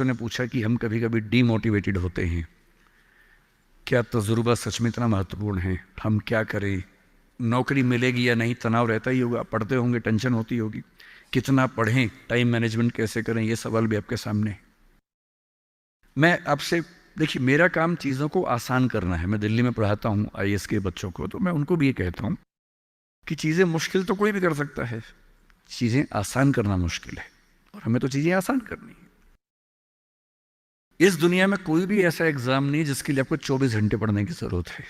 ने पूछा कि हम कभी कभी डीमोटिवेटेड होते हैं, क्या तजुर्बा सच में इतना महत्वपूर्ण है? हम क्या करें? नौकरी मिलेगी या नहीं, तनाव रहता ही होगा, पढ़ते होंगे, टेंशन होती होगी, कितना पढ़ें, टाइम मैनेजमेंट कैसे करें, ये सवाल भी आपके सामने है। मैं आपसे, देखिए, मेरा काम चीज़ों को आसान करना है। मैं दिल्ली में पढ़ाता हूँ आईएएस के बच्चों को, तो मैं उनको भी ये कहता हूँ कि चीज़ें मुश्किल तो कोई भी कर सकता है, चीज़ें आसान करना मुश्किल है, और हमें तो चीज़ें आसान करनी है। इस दुनिया में कोई भी ऐसा एग्जाम नहीं जिसके लिए आपको 24 घंटे पढ़ने की जरूरत है।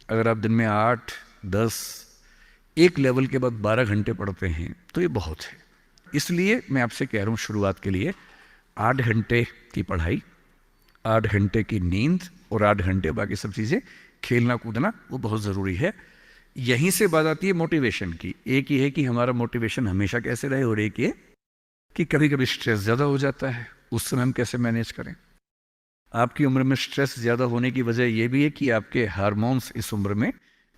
अगर आप दिन में 8, 10, एक लेवल के बाद 12 घंटे पढ़ते हैं तो ये बहुत है। इसलिए मैं आपसे कह रहा हूँ, शुरुआत के लिए 8 घंटे की पढ़ाई, 8 घंटे की नींद और 8 घंटे बाकी सब चीज़ें, खेलना कूदना, वो बहुत ज़रूरी है। यहीं से बात आती है मोटिवेशन की। एक ये है कि हमारा मोटिवेशन हमेशा कैसे रहे, और एक ये कि कभी कभी स्ट्रेस ज़्यादा हो जाता है, उस समय हम कैसे मैनेज करें। आपकी उम्र में स्ट्रेस ज़्यादा होने की वजह यह भी है कि आपके हार्मोन्स इस उम्र में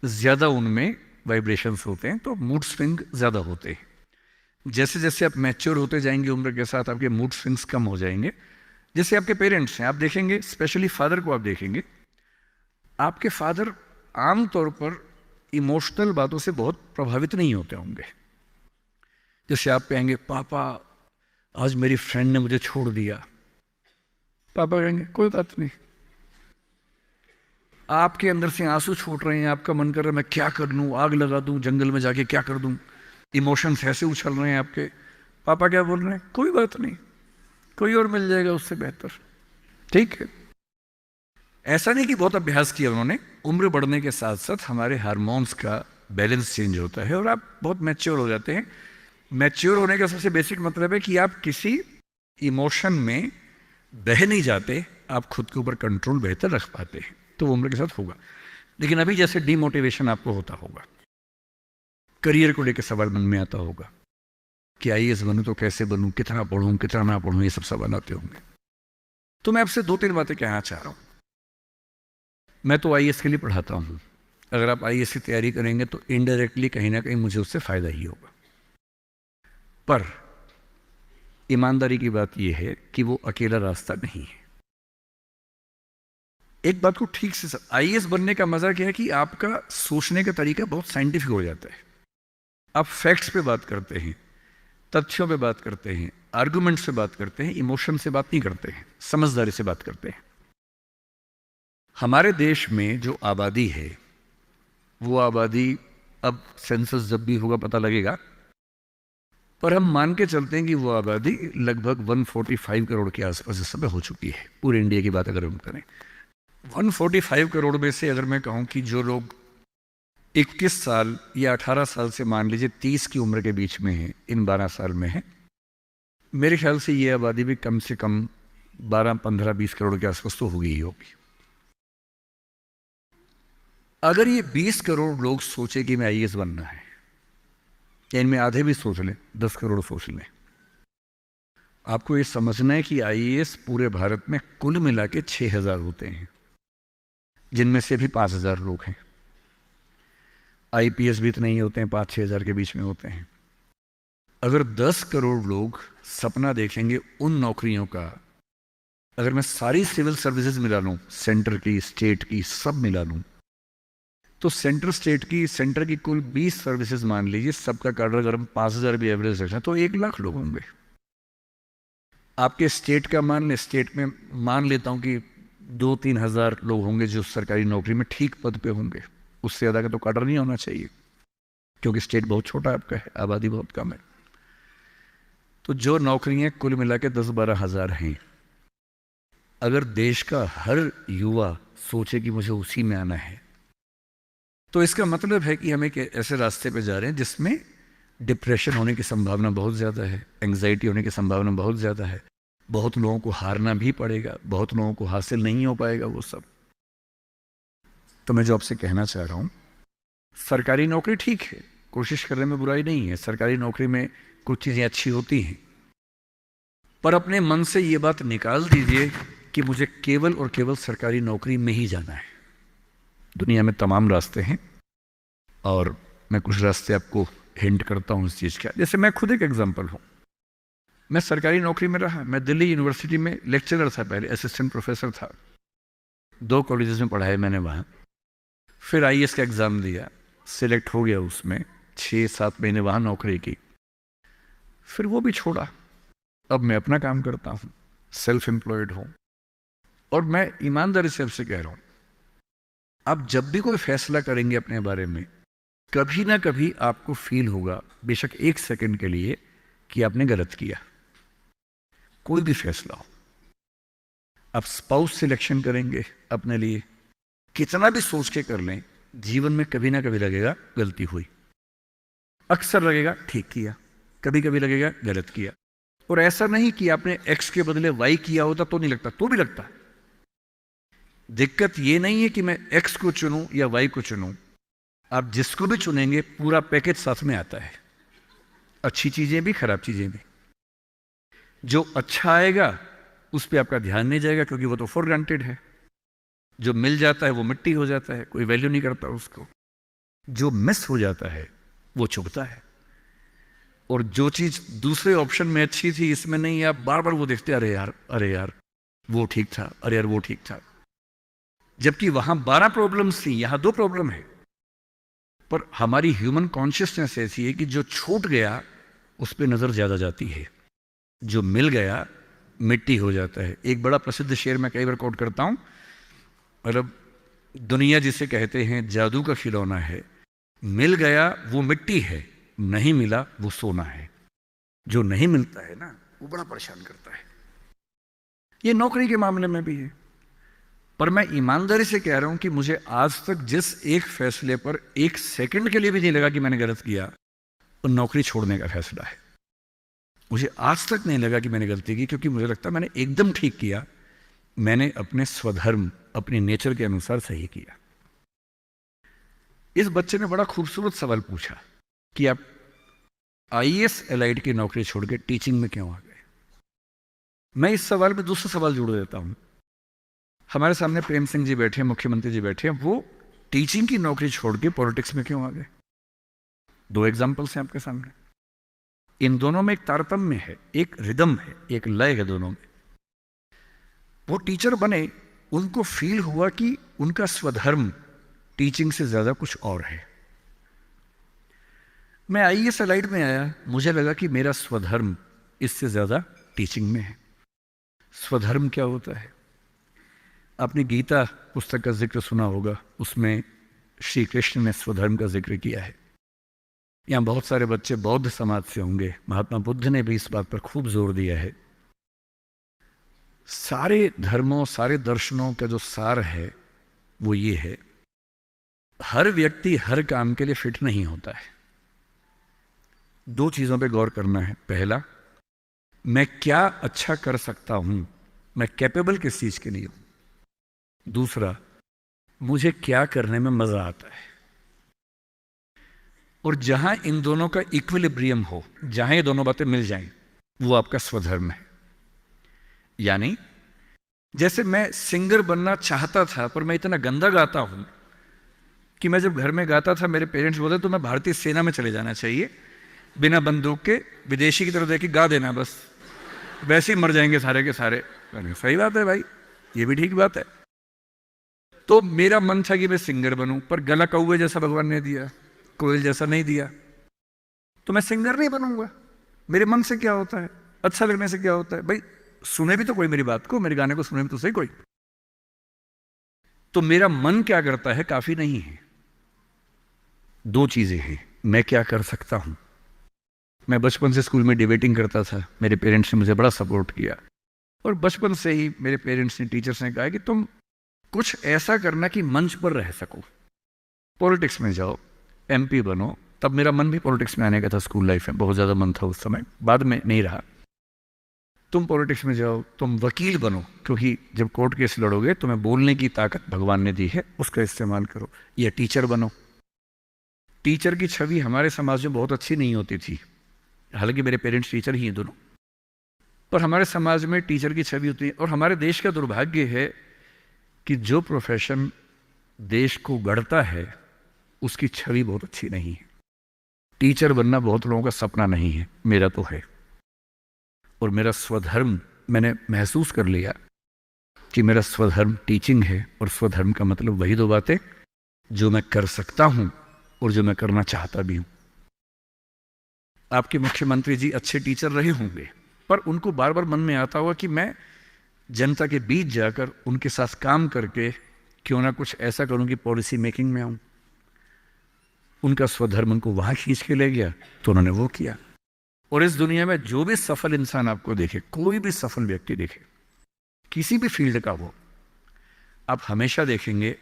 ज़्यादा, उनमें वाइब्रेशंस होते हैं, तो मूड स्विंग ज़्यादा होते हैं। जैसे जैसे आप मैच्योर होते जाएंगे उम्र के साथ, आपके मूड स्विंग्स कम हो जाएंगे। जैसे आपके पेरेंट्स हैं, आप देखेंगे, स्पेशली फादर को आप देखेंगे, आपके फादर आमतौर पर इमोशनल बातों से बहुत प्रभावित नहीं होते होंगे। जैसे आप कहेंगे, पापा आज मेरी फ्रेंड ने मुझे छोड़ दिया, पापा कहेंगे कोई बात नहीं। आपके अंदर से आंसू छूट रहे हैं, आपका मन कर रहा है मैं क्या कर लूं, आग लगा दूं, जंगल में जाके क्या कर दूं, इमोशंस ऐसे उछल रहे हैं आपके। पापा क्या बोल रहे हैं? कोई बात नहीं, कोई और मिल जाएगा उससे बेहतर, ठीक है। ऐसा नहीं कि बहुत अभ्यास किया उन्होंने। उम्र बढ़ने के साथ साथ हमारे हार्मोन्स का बैलेंस चेंज होता है और आप बहुत मैच्योर हो जाते हैं। मैच्योर होने का सबसे बेसिक मतलब है कि आप किसी इमोशन में बह नहीं जाते, आप खुद के ऊपर कंट्रोल बेहतर रख पाते हैं, तो वो उम्र के साथ होगा। लेकिन अभी जैसे डीमोटिवेशन आपको होता होगा, करियर को लेकर सवाल मन में आता होगा कि आईएएस बनूं तो कैसे बनूं, कितना पढ़ूं, कितना ना पढ़ूं, ये सब सवाल आते होंगे। तो मैं आपसे 2-3 बातें कहना चाह रहा हूं। मैं तो आईएएस के लिए पढ़ाता हूं। अगर आप आईएएस की तैयारी करेंगे तो इनडायरेक्टली कहीं ना कहीं मुझे उससे फायदा ही होगा। पर ईमानदारी की बात यह है कि वो अकेला रास्ता नहीं है। एक बात को ठीक से, आईएएस बनने का मजा क्या है कि आपका सोचने का तरीका बहुत साइंटिफिक हो जाता है। आप फैक्ट्स पे बात करते हैं, तथ्यों पे बात करते हैं, आर्गुमेंट से बात करते हैं, इमोशन से बात नहीं करते हैं, समझदारी से बात करते हैं। हमारे देश में जो आबादी है, वो आबादी, अब सेंसस जब भी होगा पता लगेगा, पर हम मान के चलते हैं कि वो आबादी लगभग 145 करोड़ के आसपास इस समय हो चुकी है। पूरे इंडिया की बात अगर हम करें, 145 करोड़ में से अगर मैं कहूं कि जो लोग 21 साल या 18 साल से मान लीजिए 30 की उम्र के बीच में है, इन 12 साल में है, मेरे ख्याल से ये आबादी भी कम से कम 12, 15, 20 करोड़ के आसपास तो होगी ही होगी। अगर ये 20 करोड़ लोग सोचे कि मैं आईएएस बनना है, या इनमें आधे भी सोच लें, 10 करोड़ सोच लें, आपको ये समझना है कि आईएएस पूरे भारत में कुल मिला के 6,000 होते हैं, जिनमें से भी 5,000 लोग हैं। आईपीएस भी इतने ही होते हैं, 5-6 हज़ार के बीच में होते हैं। अगर 10 करोड़ लोग सपना देखेंगे उन नौकरियों का, अगर मैं सारी सिविल सर्विसेज मिला लूं, सेंटर की, स्टेट की, सब मिला लूं, तो सेंटर स्टेट की, सेंटर की कुल 20 सर्विसेज मान लीजिए, सबका कार्डर अगर हम 5,000 भी एवरेज रखें तो 1 लाख लोग होंगे। आपके स्टेट का मान ले, स्टेट में मान लेता हूं कि 2-3 हज़ार लोग होंगे जो सरकारी नौकरी में ठीक पद पे होंगे। उससे ज़्यादा का तो कार्डर नहीं होना चाहिए, क्योंकि स्टेट बहुत छोटा आपका है, आबादी बहुत कम है। तो जो नौकरियां कुल मिला के 10-12 हज़ार हैं, अगर देश का हर युवा सोचे कि मुझे उसी में आना है, तो इसका मतलब है कि हम एक ऐसे रास्ते पे जा रहे हैं जिसमें डिप्रेशन होने की संभावना बहुत ज़्यादा है, एंग्जाइटी होने की संभावना बहुत ज़्यादा है, बहुत लोगों को हारना भी पड़ेगा, बहुत लोगों को हासिल नहीं हो पाएगा वो सब। तो मैं जो आपसे कहना चाह रहा हूँ, सरकारी नौकरी ठीक है, कोशिश करने में बुराई नहीं है, सरकारी नौकरी में कुछ चीज़ें अच्छी होती हैं, पर अपने मन से ये बात निकाल दीजिए कि मुझे केवल और केवल सरकारी नौकरी में ही जाना है। दुनिया में तमाम रास्ते हैं, और मैं कुछ रास्ते आपको हिंट करता हूं इस चीज़ का। जैसे मैं खुद एक एग्जांपल हूं। मैं सरकारी नौकरी में रहा, मैं दिल्ली यूनिवर्सिटी में लेक्चरर था, पहले असिस्टेंट प्रोफेसर था, 2 कॉलेजेस में पढ़ाया मैंने वहाँ। फिर आईएएस का एग्ज़ाम दिया, सिलेक्ट हो गया उसमें, 6-7 महीने वहाँ नौकरी की, फिर वो भी छोड़ा। अब मैं अपना काम करता हूँ, सेल्फ एम्प्लॉयड हूँ। और मैं ईमानदारी से आपसे कह रहा हूँ, आप जब भी कोई फैसला करेंगे अपने बारे में, कभी ना कभी आपको फील होगा, बेशक 1 सेकंड के लिए, कि आपने गलत किया। कोई भी फैसला हो, आप स्पाउस सिलेक्शन करेंगे अपने लिए, कितना भी सोच के कर लें, जीवन में कभी ना कभी लगेगा गलती हुई, अक्सर लगेगा ठीक किया, कभी कभी लगेगा गलत किया। और ऐसा नहीं कि आपने एक्स के बदले वाई किया होता तो नहीं लगता, तो भी लगता। दिक्कत ये नहीं है कि मैं एक्स को चुनूं या वाई को चुनूं, आप जिसको भी चुनेंगे पूरा पैकेज साथ में आता है, अच्छी चीजें भी खराब चीजें भी। जो अच्छा आएगा उस पर आपका ध्यान नहीं जाएगा, क्योंकि वो तो फॉर ग्रांटेड है। जो मिल जाता है वो मिट्टी हो जाता है, कोई वैल्यू नहीं करता उसको। जो मिस हो जाता है वो चुभता है। और जो चीज दूसरे ऑप्शन में अच्छी थी, इसमें नहीं, आप बार बार वो देखते, अरे यार अरे यार वो ठीक था, अरे यार वो ठीक था। जबकि वहां 12 प्रॉब्लम्स थी, यहां 2 प्रॉब्लम है। पर हमारी ह्यूमन कॉन्शियसनेस ऐसी है कि जो छूट गया उस पर नजर ज्यादा जाती है, जो मिल गया मिट्टी हो जाता है। एक बड़ा प्रसिद्ध शेर मैं कई बार कोट करता हूं, मतलब दुनिया जिसे कहते हैं जादू का खिलौना है, मिल गया वो मिट्टी है, नहीं मिला वो सोना है। जो नहीं मिलता है ना, वो बड़ा परेशान करता है। ये नौकरी के मामले में भी है। पर मैं ईमानदारी से कह रहा हूं कि मुझे आज तक जिस एक फैसले पर 1 सेकंड के लिए भी नहीं लगा कि मैंने गलत किया, वो नौकरी छोड़ने का फैसला है। मुझे आज तक नहीं लगा कि मैंने गलती की, क्योंकि मुझे लगता मैंने एकदम ठीक किया। मैंने अपने स्वधर्म, अपने नेचर के अनुसार सही किया। इस बच्चे ने बड़ा खूबसूरत सवाल पूछा कि आप आईएएस एलाइड की नौकरी छोड़ के टीचिंग में क्यों आ गए। मैं इस सवाल में दूसरा सवाल जोड़ देता हूं। हमारे सामने प्रेम सिंह जी बैठे हैं, मुख्यमंत्री जी बैठे हैं, वो टीचिंग की नौकरी छोड़ के पॉलिटिक्स में क्यों आ गए। 2 एग्जाम्पल्स हैं आपके सामने। इन दोनों में एक तारतम्य है, एक रिदम है, एक लय है दोनों में। वो टीचर बने, उनको फील हुआ कि उनका स्वधर्म टीचिंग से ज्यादा कुछ और है। मैं आईएएस एलाइड में आया, मुझे लगा कि मेरा स्वधर्म इससे ज्यादा टीचिंग में है। स्वधर्म क्या होता है? आपने गीता पुस्तक का जिक्र सुना होगा, उसमें श्री कृष्ण ने स्वधर्म का जिक्र किया है। यहां बहुत सारे बच्चे बौद्ध समाज से होंगे, महात्मा बुद्ध ने भी इस बात पर खूब जोर दिया है। सारे धर्मों, सारे दर्शनों का जो सार है वो ये है, हर व्यक्ति हर काम के लिए फिट नहीं होता है। 2 चीजों पे गौर करना है। पहला, मैं क्या अच्छा कर सकता हूं, मैं कैपेबल किस चीज के लिए हूं। दूसरा, मुझे क्या करने में मजा आता है। और जहां इन दोनों का इक्विलिब्रियम हो, जहां ये दोनों बातें मिल जाएं, वो आपका स्वधर्म है। यानी जैसे मैं सिंगर बनना चाहता था, पर मैं इतना गंदा गाता हूं कि मैं जब घर में गाता था, मेरे पेरेंट्स बोले तो मैं भारतीय सेना में चले जाना चाहिए, बिना बंदूक के विदेशी की तरह देख के गा देना, बस वैसे ही मर जाएंगे सारे के सारे। सही बात है भाई, ये भी ठीक बात है। तो मेरा मन था कि मैं सिंगर बनूं, पर गला कौवे जैसा भगवान ने दिया, कोयल जैसा नहीं दिया, तो मैं सिंगर नहीं बनूंगा। मेरे मन से क्या होता है, अच्छा लगने से क्या होता है भाई, सुने भी तो कोई मेरी बात को, मेरे गाने को सुने भी तो सही कोई। तो मेरा मन क्या करता है काफी नहीं है। 2 चीजें हैं, मैं क्या कर सकता हूं। मैं बचपन से स्कूल में डिबेटिंग करता था, मेरे पेरेंट्स ने मुझे बड़ा सपोर्ट किया, और बचपन से ही मेरे पेरेंट्स ने, टीचर्स ने कहा कि तुम कुछ ऐसा करना कि मंच पर रह सको, पॉलिटिक्स में जाओ, एमपी बनो। तब मेरा मन भी पॉलिटिक्स में आने का था, स्कूल लाइफ में बहुत ज़्यादा मन था उस समय, बाद में नहीं रहा। तुम पॉलिटिक्स में जाओ, तुम वकील बनो, क्योंकि जब कोर्ट केस लड़ोगे तुम्हें बोलने की ताकत भगवान ने दी है, उसका इस्तेमाल करो। या टीचर बनो। टीचर की छवि हमारे समाज में बहुत अच्छी नहीं होती थी, हालांकि मेरे पेरेंट्स टीचर ही हैं दोनों, पर हमारे समाज में टीचर की छवि होती है। और हमारे देश का दुर्भाग्य है कि जो प्रोफेशन देश को गढ़ता है उसकी छवि बहुत अच्छी नहीं है। टीचर बनना बहुत लोगों का सपना नहीं है, मेरा तो है। और मेरा स्वधर्म, मैंने महसूस कर लिया कि मेरा स्वधर्म टीचिंग है, और स्वधर्म का मतलब वही दो बातें जो मैं कर सकता हूं और जो मैं करना चाहता भी हूं। आपके मुख्यमंत्री जी अच्छे टीचर रहे होंगे, पर उनको बार बार मन में आता होगा कि मैं जनता के बीच जाकर उनके साथ काम करके क्यों ना कुछ ऐसा करूं कि पॉलिसी मेकिंग में आऊं। उनका स्वधर्म उनको वहां खींच के ले गया, तो उन्होंने वो किया। और इस दुनिया में जो भी सफल इंसान आपको देखे, कोई भी सफल व्यक्ति देखे, किसी भी फील्ड का वो, आप हमेशा देखेंगे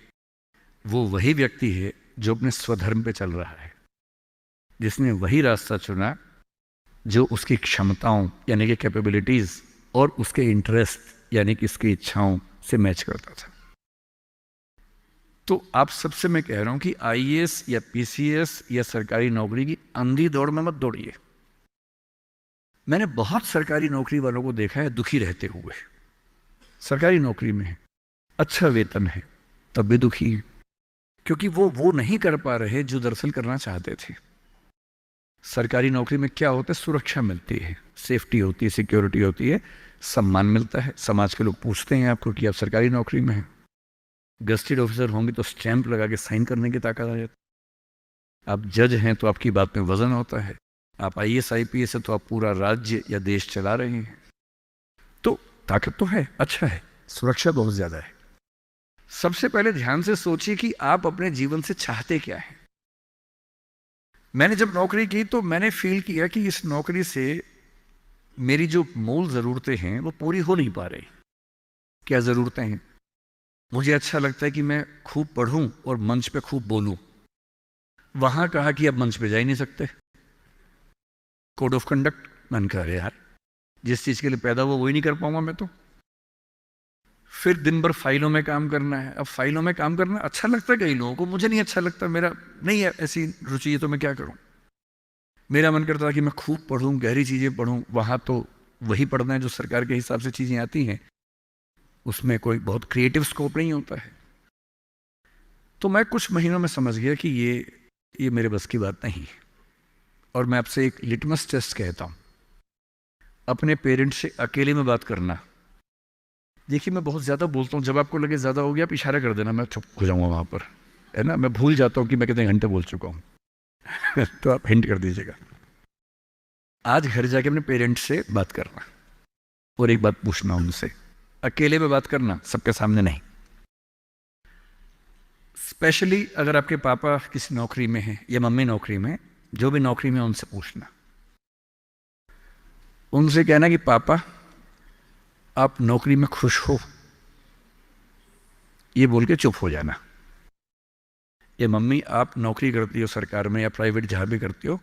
वो वही व्यक्ति है जो अपने स्वधर्म पे चल रहा है, जिसने वही रास्ता चुना जो उसकी क्षमताओं यानी कि कैपेबिलिटीज और उसके इंटरेस्ट यानी कि उसकी इच्छाओं से मैच करता था। तो आप सबसे मैं कह रहा हूं कि आईएएस या पीसीएस या सरकारी नौकरी की अंधी दौड़ में मत दौड़िए। मैंने बहुत सरकारी नौकरी वालों को देखा है दुखी रहते हुए। सरकारी नौकरी में है, अच्छा वेतन है, तब भी दुखी है, क्योंकि वो नहीं कर पा रहे जो दरअसल करना चाहते थे। सरकारी नौकरी में क्या होता है, सुरक्षा मिलती है, सेफ्टी होती है, सिक्योरिटी होती है, सम्मान मिलता है, समाज के लोग पूछते हैं आपको कि आप सरकारी नौकरी में हैं। गस्टेड ऑफिसर होंगे तो स्टैंप लगा के साइन करने की ताकत आ जाती है। आप जज हैं तो आपकी बात में वजन होता है। आप आईएएस आईपीएस है तो आप पूरा राज्य या देश चला रहे हैं। तो ताकत तो है, अच्छा है, सुरक्षा बहुत ज्यादा है। सबसे पहले ध्यान से सोचिए कि आप अपने जीवन से चाहते क्या हैं। मैंने जब नौकरी की तो मैंने फील किया कि इस नौकरी से मेरी जो मूल ज़रूरतें हैं वो पूरी हो नहीं पा रही। क्या ज़रूरतें हैं? मुझे अच्छा लगता है कि मैं खूब पढ़ूं और मंच पे खूब बोलूं। वहां कहा कि अब मंच पे जा ही नहीं सकते, कोड ऑफ कंडक्ट। मन कर रहे यार, जिस चीज़ के लिए पैदा हुआ वही नहीं कर पाऊंगा मैं तो। फिर दिन भर फाइलों में काम करना है। अब फाइलों में काम करना अच्छा लगता है कई लोगों को, मुझे नहीं अच्छा लगता, मेरा नहीं है ऐसी रुचि है, तो मैं क्या करूं। मेरा मन करता था कि मैं खूब पढ़ूं, गहरी चीज़ें पढ़ूं। वहां तो वही पढ़ना है जो सरकार के हिसाब से चीज़ें आती हैं, उसमें कोई बहुत क्रिएटिव स्कोप नहीं होता है। तो मैं कुछ महीनों में समझ गया कि ये मेरे बस की बात नहीं है। और मैं आपसे एक लिटमस टेस्ट कहता हूं, अपने पेरेंट्स से अकेले में बात करना। देखिए मैं बहुत ज़्यादा बोलता हूँ, जब आपको लगे ज़्यादा हो गया आप इशारा कर देना, मैं चुप हो जाऊँगा वहाँ पर, है ना। मैं भूल जाता हूँ कि मैं कितने घंटे बोल चुका हूँ तो आप हिंट कर दीजिएगा। आज घर जाके अपने पेरेंट्स से बात करना और एक बात पूछना उनसे, अकेले में बात करना, सबके सामने नहीं। स्पेशली अगर आपके पापा किसी नौकरी में हैं या मम्मी नौकरी में, जो भी नौकरी में, उनसे पूछना। उनसे कहना कि पापा आप नौकरी में खुश हो, ये बोल के चुप हो जाना। ये मम्मी आप नौकरी करती हो सरकार में या प्राइवेट जहां भी करती हो,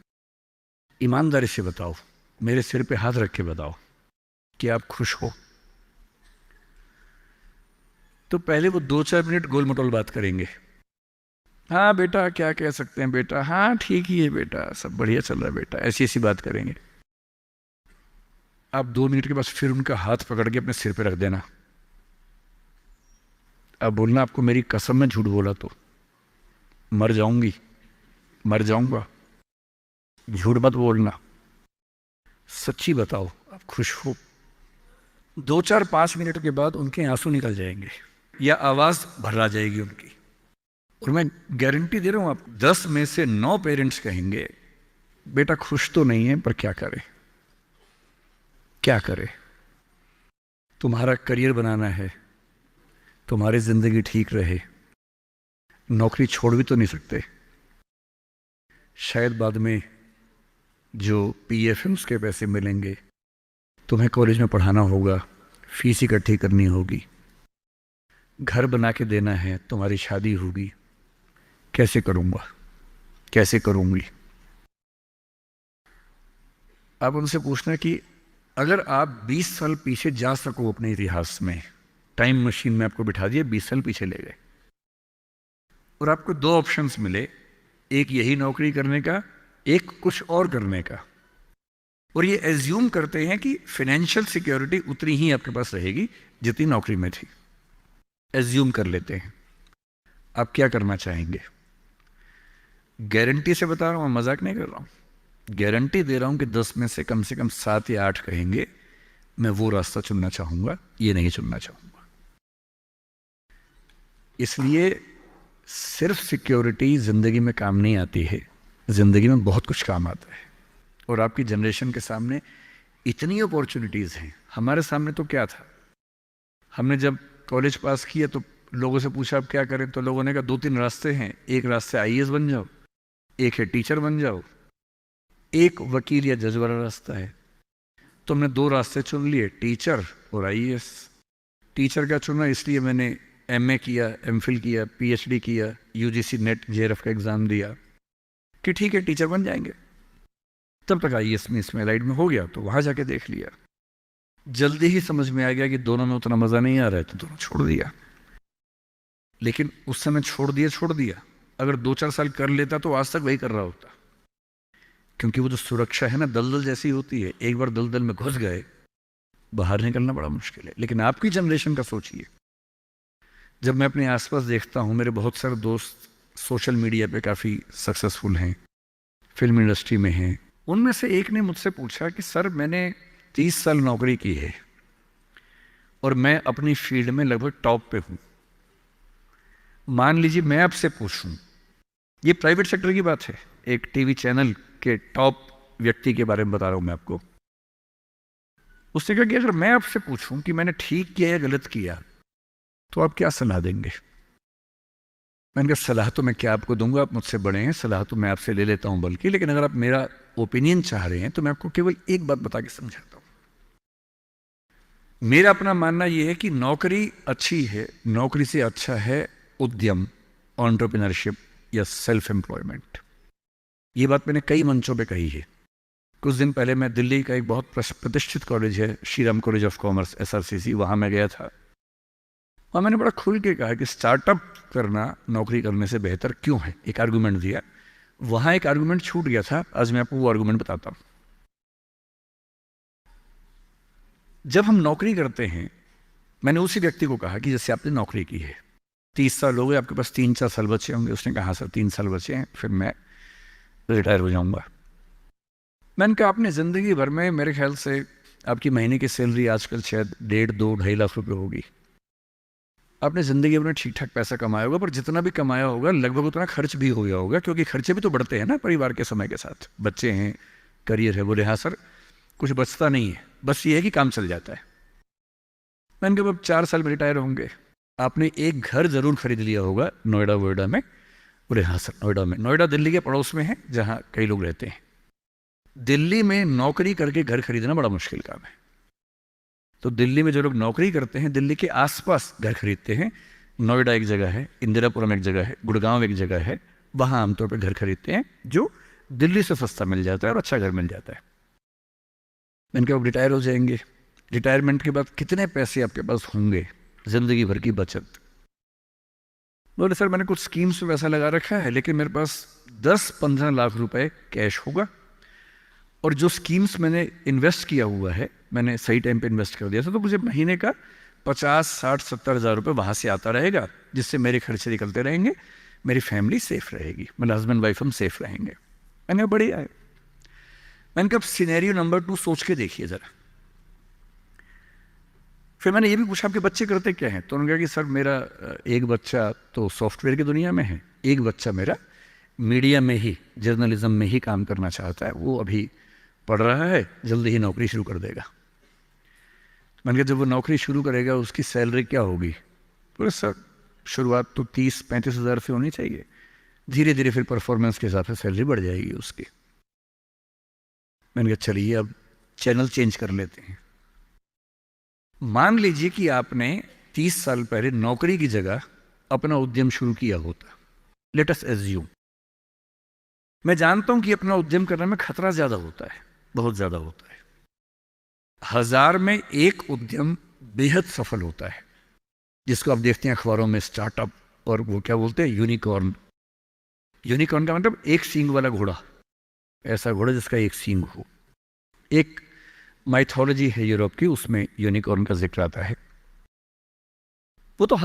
ईमानदारी से बताओ, मेरे सिर पे हाथ रख के बताओ कि आप खुश हो। तो पहले वो 2-4 मिनट गोल मटोल बात करेंगे। हाँ बेटा क्या कह सकते हैं बेटा, हाँ ठीक ही है बेटा, सब बढ़िया चल रहा है बेटा, ऐसी ऐसी बात करेंगे। आप 2 मिनट के बाद फिर उनका हाथ पकड़ के अपने सिर पे रख देना। अब बोलना आपको मेरी कसम में झूठ बोला तो मर जाऊंगी, मर जाऊंगा। झूठ मत बोलना, सच्ची बताओ आप खुश हो। 2-4-5 मिनट के बाद उनके आंसू निकल जाएंगे या आवाज भर्रा जाएगी उनकी। और मैं गारंटी दे रहा हूं आपको, 10 में से 9 पेरेंट्स कहेंगे बेटा खुश तो नहीं है पर क्या करे, क्या करे। तुम्हारा करियर बनाना है, तुम्हारी जिंदगी ठीक रहे, नौकरी छोड़ भी तो नहीं सकते। शायद बाद में जो पीएफ है उसके पैसे मिलेंगे, तुम्हें कॉलेज में पढ़ाना होगा, फीस इकट्ठी करनी होगी, घर बना के देना है, तुम्हारी शादी होगी, कैसे करूंगा, कैसे करूंगी। आप उनसे पूछना कि अगर आप 20 साल पीछे जा सको अपने इतिहास में, टाइम मशीन में आपको बिठा दिया, 20 साल पीछे ले गए और आपको 2 ऑप्शंस मिले, एक यही नौकरी करने का, एक कुछ और करने का, और ये एज्यूम करते हैं कि फाइनेंशियल सिक्योरिटी उतनी ही आपके पास रहेगी जितनी नौकरी में थी, एज्यूम कर लेते हैं। आप क्या करना चाहेंगे? गारंटी से बता रहा हूं, मजाक नहीं कर रहा हूं, गारंटी दे रहा हूं कि 10 में से कम 7 या 8 कहेंगे मैं वो रास्ता चुनना चाहूँगा, ये नहीं चुनना चाहूँगा। इसलिए सिर्फ सिक्योरिटी ज़िंदगी में काम नहीं आती है, ज़िंदगी में बहुत कुछ काम आता है। और आपकी जनरेशन के सामने इतनी अपॉर्चुनिटीज़ हैं। हमारे सामने तो क्या था, हमने जब कॉलेज पास किया तो लोगों से पूछा आप क्या करें, तो लोगों ने कहा 2-3 रास्ते हैं, एक रास्ते आईएएस बन जाओ, एक है टीचर बन जाओ, एक वकील या जज वाला रास्ता है। तो हमने 2 रास्ते चुन लिए, टीचर और आईएएस। टीचर का चुना इसलिए मैंने एमए किया, एमफिल किया, पीएचडी किया, यूजीसी नेट जेआरएफ का एग्ज़ाम दिया कि ठीक है टीचर बन जाएंगे। तब तक आईएएस में इसमें लाइट में हो गया तो वहाँ जाके देख लिया। जल्दी ही समझ में आ गया कि दोनों में उतना मज़ा नहीं आ रहा है तो दोनों छोड़ दिया। लेकिन उस समय छोड़ दिया। अगर 2-4 साल कर लेता तो आज तक वही कर रहा होता, क्योंकि वो जो सुरक्षा है ना दलदल जैसी होती है, एक बार दलदल में घुस गए बाहर निकलना बड़ा मुश्किल है। लेकिन आपकी जनरेशन का सोचिए, जब मैं अपने आसपास देखता हूँ, मेरे बहुत सारे दोस्त सोशल मीडिया पे काफ़ी सक्सेसफुल हैं, फिल्म इंडस्ट्री में हैं। उनमें से एक ने मुझसे पूछा कि सर मैंने 30 साल नौकरी की है और मैं अपनी फील्ड में लगभग टॉप पे हूँ। मान लीजिए मैं आपसे पूछूं, ये प्राइवेट सेक्टर की बात है, एक टीवी चैनल के टॉप व्यक्ति के बारे में बता रहा हूं मैं आपको। उसने कहा कि अगर मैं आपसे पूछूं कि मैंने ठीक किया या गलत किया तो आप क्या सलाह देंगे? मैंने कहा सलाह तो मैं क्या आपको दूंगा, आप मुझसे बड़े हैं, सलाह तो मैं आपसे ले लेता हूं बल्कि, लेकिन अगर आप मेरा ओपिनियन चाह रहे हैं तो मैं आपको केवल एक बात बता के समझाता हूं। मेरा अपना मानना यह है कि नौकरी अच्छी है, नौकरी से अच्छा है उद्यम, एंटरप्रेन्योरशिप या सेल्फ एम्प्लॉयमेंट। ये बात मैंने कई मंचों पे कही है। कुछ दिन पहले मैं दिल्ली का एक बहुत प्रतिष्ठित कॉलेज है, Shriram college of commerce SRCC, वहाँ मैं गया था और मैंने बड़ा खुल के कहा कि स्टार्टअप करना नौकरी करने से बेहतर क्यों है, एक आर्गूमेंट दिया। वहाँ एक आर्गूमेंट छूट गया था, आज मैं आपको वो आर्गूमेंट बताता हूँ। जब हम नौकरी करते हैं, मैंने उसी व्यक्ति को कहा कि जैसे आपने नौकरी की है, 30 साल हो गए, आपके पास 3-4 साल बचे होंगे। उसने कहा सर 3 साल बचे हैं, फिर मैं रिटायर हो जाऊंगा। मैंने कहा आपने ज़िंदगी भर में मेरे ख्याल से आपकी महीने की सैलरी आजकल शायद 1.5-2-2.5 लाख रुपए होगी। आपने ज़िंदगी भर ठीक ठाक पैसा कमाया होगा, पर जितना भी कमाया होगा लगभग उतना खर्च भी हो गया होगा, क्योंकि खर्चे भी तो बढ़ते हैं ना परिवार के समय के साथ, बच्चे हैं, करियर है। बोले हाँ सर कुछ बचता नहीं है, बस ये है कि काम चल जाता है। मैंने कहा अब 4 साल में रिटायर होंगे, आपने एक घर जरूर खरीद लिया होगा नोएडा वोएडा में। बोले हाँ सर नोएडा में। नोएडा दिल्ली के पड़ोस में है जहाँ कई लोग रहते हैं। दिल्ली में नौकरी करके घर खरीदना बड़ा मुश्किल काम है, तो दिल्ली में जो लोग नौकरी करते हैं दिल्ली के आसपास घर खरीदते हैं। नोएडा एक जगह है, इंदिरापुरम एक जगह है, गुड़गांव एक जगह है, वहाँ आमतौर पर घर खरीदते हैं जो दिल्ली से सस्ता मिल जाता है और अच्छा घर मिल जाता है। मैंने कहा रिटायर हो जाएंगे, रिटायरमेंट के बाद कितने पैसे आपके पास होंगे, जिंदगी भर की बचत? बोले सर मैंने कुछ स्कीम्स में पैसा लगा रखा है, लेकिन मेरे पास 10-15 लाख रुपए कैश होगा, और जो स्कीम्स मैंने इन्वेस्ट किया हुआ है मैंने सही टाइम पे इन्वेस्ट कर दिया था, तो मुझे महीने का 50-60-70 हज़ार रुपये वहाँ से आता रहेगा, जिससे मेरे खर्चे निकलते रहेंगे, मेरी फैमिली सेफ रहेगी, मतलब हस्बैंड वाइफ हम सेफ रहेंगे। मैंने कहा बढ़िया है। मैंने कहा सिनेरियो नंबर 2 सोच के देखिए ज़रा। फिर मैंने ये भी पूछा आपके बच्चे करते क्या हैं? तो उन्होंने कहा कि सर मेरा एक बच्चा तो सॉफ्टवेयर की दुनिया में है, एक बच्चा मेरा मीडिया में ही, जर्नलिज्म में ही काम करना चाहता है, वो अभी पढ़ रहा है, जल्दी ही नौकरी शुरू कर देगा। मैंने कहा जब वो नौकरी शुरू करेगा उसकी सैलरी क्या होगी? बोले सर शुरुआत तो 30-35 हज़ार से होनी चाहिए, धीरे धीरे फिर परफॉर्मेंस के हिसाब से सैलरी बढ़ जाएगी उसकी। मैंने कहा चलिए अब चैनल चेंज कर लेते हैं। मान लीजिए कि आपने 30 साल पहले नौकरी की जगह अपना उद्यम शुरू किया होता, लेट अस एज्यूम। मैं जानता हूं कि अपना उद्यम करने में खतरा ज्यादा होता है, बहुत ज्यादा होता है। 1000 में एक उद्यम बेहद सफल होता है, जिसको आप देखते हैं अखबारों में, स्टार्टअप, और वो क्या बोलते हैं, यूनिकॉर्न। यूनिकॉर्न का मतलब एक सींग वाला घोड़ा, ऐसा घोड़ा जिसका एक सींग हो। एक माइथोलॉजी है यूरोप की, उसमें यूनिकॉर्न का जिक्र आता है। वो तो